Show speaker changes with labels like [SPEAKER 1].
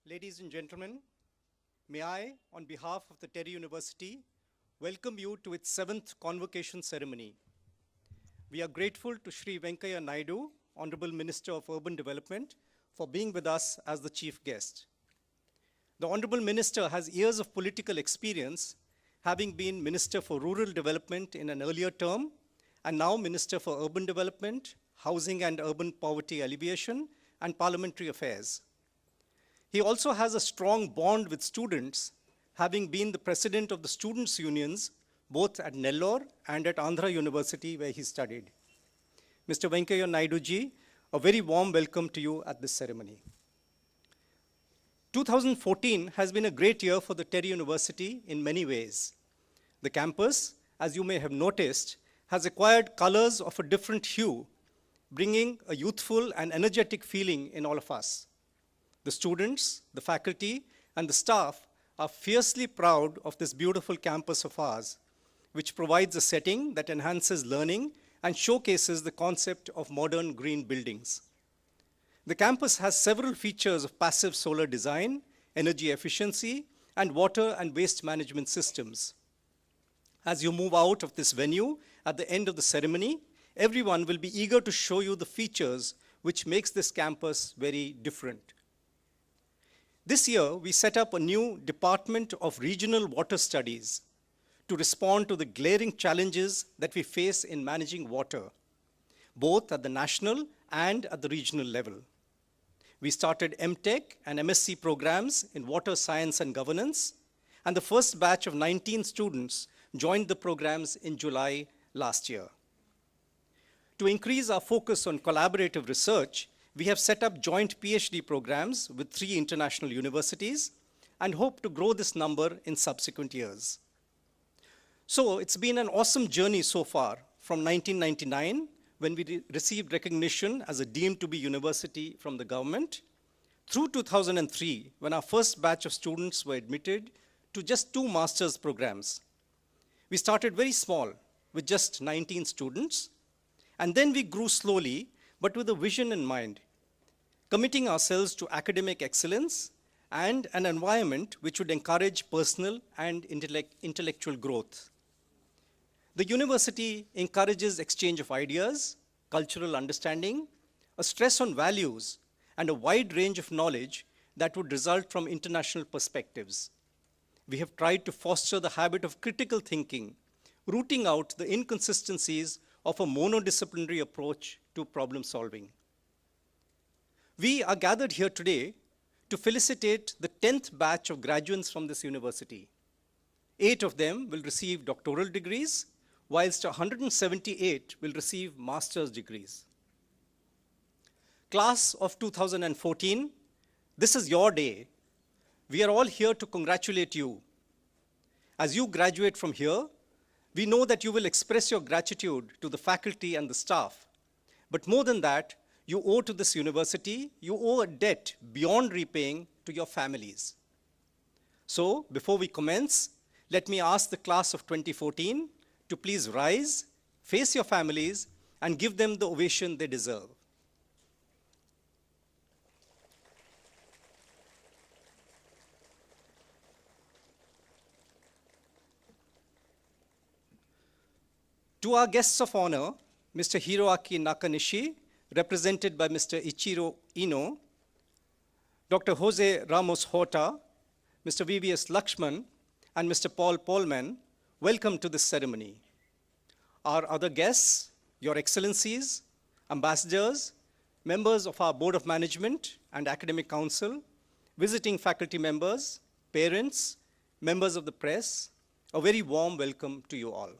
[SPEAKER 1] Ladies and gentlemen, may I, on behalf of the TERI University, welcome you to its 7th convocation ceremony. We are grateful to Shri Venkaiah Naidu, Honorable Minister of Urban Development, for being with us as the chief guest. The Honorable Minister has years of political experience, having been Minister for Rural Development in an earlier term, and now Minister for Urban Development, Housing and Urban Poverty Alleviation, and Parliamentary Affairs. He also has a strong bond with students, having been the president of the students' unions, both at Nellore and at Andhra University, where he studied. Mr. Venkaiah Naidu ji, a very warm welcome to you at this ceremony. 2014 has been a great year for the TERI University in many ways. The campus, as you may have noticed, has acquired colors of a different hue, bringing a youthful and energetic feeling in all of us. The students, the faculty, and the staff are fiercely proud of this beautiful campus of ours, which provides a setting that enhances learning and showcases the concept of modern green buildings. The campus has several features of passive solar design, energy efficiency, and water and waste management systems. As you move out of this venue at the end of the ceremony, everyone will be eager to show you the features which makes this campus very different. This year, we set up a new Department of Regional Water Studies to respond to the glaring challenges that we face in managing water, both at the national and at the regional level. We started MTech and MSc programs in water science and governance, and the first batch of 19 students joined the programs in July last year. To increase our focus on collaborative research, we have set up joint PhD programs with 3 international universities and hope to grow this number in subsequent years. So it's been an awesome journey so far from 1999, when we received recognition as a deemed to be university from the government, through 2003, when our first batch of students were admitted to just 2 master's programs. We started very small with just 19 students, and then we grew slowly, but with a vision in mind, committing ourselves to academic excellence and an environment which would encourage personal and intellectual growth. The university encourages exchange of ideas, cultural understanding, a stress on values, and a wide range of knowledge that would result from international perspectives. We have tried to foster the habit of critical thinking, rooting out the inconsistencies of a monodisciplinary approach to problem solving. We are gathered here today to felicitate the 10th batch of graduates from this university. 8 of them will receive doctoral degrees, whilst 178 will receive master's degrees. Class of 2014, this is your day. We are all here to congratulate you. As you graduate from here, we know that you will express your gratitude to the faculty and the staff. But more than that, you owe to this university, you owe a debt beyond repaying to your families. So, before we commence, let me ask the class of 2014 to please rise, face your families, and give them the ovation they deserve. To our guests of honor, Mr. Hiroaki Nakanishi, represented by Mr. Ichiro Ino, Dr. Jose Ramos Horta, Mr. VVS Lakshman, and Mr. Paul Polman, welcome to this ceremony. Our other guests, Your Excellencies, ambassadors, members of our Board of Management and Academic Council, visiting faculty members, parents, members of the press, a very warm welcome to you all.